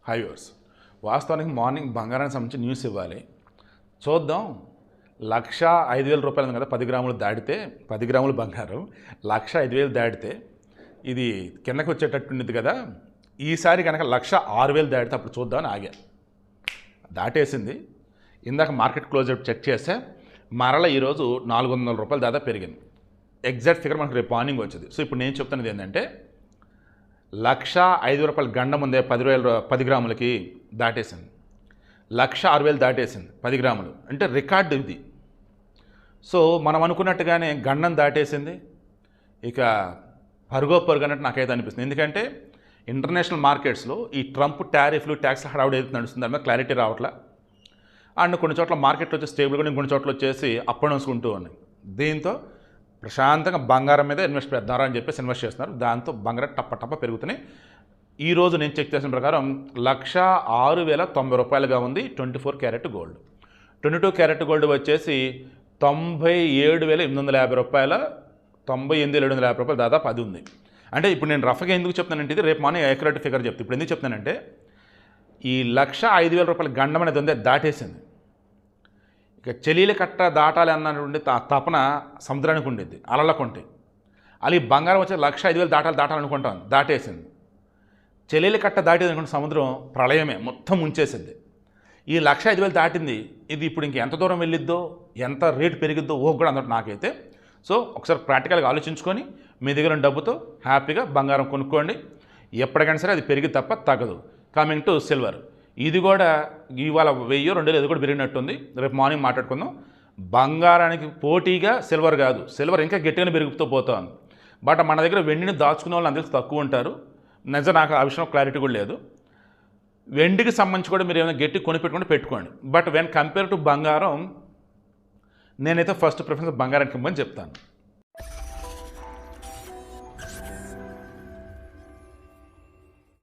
High viewers, వాస్తవానికి morning బంగారానికి సంబంధించి న్యూస్ ఇవ్వాలి. చూద్దాం. 1,05,000 రూపాయలు ఉంది కదా, 10 గ్రాములు దాటితే 10 గ్రాములు బంగారం 1,05,000 దాటితే ఇది కిందకి వచ్చేటట్టుండేది కదా. ఈసారి కనుక 1,06,000 దాటితే అప్పుడు చూద్దామని ఆగా. దాటేసింది. ఇందాక మార్కెట్ క్లోజర్ చెక్ చేస్తే మరలా ఈరోజు 400 రూపాయలు దాదాపు పెరిగింది. ఎగ్జాక్ట్ ఫిగర్ మనకు రేపు మార్నింగ్ వచ్చింది. సో ఇప్పుడు నేను చెప్తున్నది ఏంటంటే 1,05,000 రూపాయలు గండం ఉందే 10 గ్రాములకి దాటేసింది. 1,06,000 దాటేసింది 10 గ్రాములు అంటే రికార్డు ఇది. సో మనం అనుకున్నట్టుగానే గండం దాటేసింది. ఇక పరుగో పరుగు అన్నట్టు నాకైతే అనిపిస్తుంది. ఎందుకంటే ఇంటర్నేషనల్ మార్కెట్స్లో ఈ ట్రంప్ టారిఫ్లు ట్యాక్స్ హడావుడి ఏదైతే నడుస్తుంది దాని మీద క్లారిటీ రావట్లా. అండ్ కొన్ని చోట్ల మార్కెట్లో వచ్చి స్టేబుల్గా కొన్ని చోట్ల వచ్చేసి అప్ అండ్ డౌన్స్ ఉంటూ ఉన్నాయి. దీంతో ప్రశాంతంగా బంగారం మీద ఇన్వెస్ట్ పెడతారు అని చెప్పేసి ఇన్వెస్ట్ చేస్తున్నారు. దాంతో బంగారం టప్ప పెరుగుతున్నాయి. ఈరోజు నేను చెక్ చేసిన ప్రకారం 1,06,090 రూపాయలుగా ఉంది 24 క్యారెట్ గోల్డ్. 22 క్యారెట్ గోల్డ్ వచ్చేసి 97,850 రూపాయల 98,750 రూపాయలు దాదాపు అది ఉంది. అంటే ఇప్పుడు నేను రఫ్గా ఎందుకు చెప్తానంటే ఇది రేపు మార్నింగ్ యాక్యురేట్ ఫిగర్ చెప్తాను. ఇప్పుడు ఎందుకు చెప్తానంటే ఈ 1,05,000 రూపాయల గండం అనేది ఉందే దాటేసింది. ఇక చెలీల కట్ట దాటాలి అన్నటువంటి తపన సముద్రానికి ఉండేది, అలలకు ఉంటాయి. అలా ఈ బంగారం వచ్చి 1,05,000 దాటాలనుకుంటాను, దాటేసింది. చెలీల కట్ట దాటేది అనుకుంటే సముద్రం ప్రళయమే మొత్తం ముంచేసింది. ఈ 1,05,000 దాటింది. ఇది ఇప్పుడు ఇంక ఎంత దూరం వెళ్ళిద్దో, ఎంత రేటు పెరిగిద్దో కూడా అందరూ నాకైతే. సో ఒకసారి ప్రాక్టికల్గా ఆలోచించుకొని మీ దగ్గర ఉన్న డబ్బుతో హ్యాపీగా బంగారం కొనుక్కోండి. ఎప్పటికైనా సరే అది పెరిగి తప్ప తగ్గదు. కమింగ్ టు సిల్వర్, ఇది కూడా ఇవాళ 1,000-2,000 ఇది కూడా పెరిగినట్టుంది. రేపు మార్నింగ్ మాట్లాడుకుందాం. బంగారానికి పోటీగా సిల్వర్ కాదు, సిల్వర్ ఇంకా గట్టిగానే పెరుగుతూ పోతుంది. బట్ మన దగ్గర వెండిని దాచుకునే వాళ్ళు అందరికీ తక్కువ ఉంటారు. నిజం నాకు ఆ విషయంలో క్లారిటీ కూడా లేదు. వెండికి సంబంధించి కూడా మీరు ఏమైనా గట్టి పెట్టుకోండి. బట్ వెన్ కంపేర్ టు బంగారం నేనైతే ఫస్ట్ ప్రిఫరెన్స్ బంగారానికి ఇవ్వమని చెప్తాను.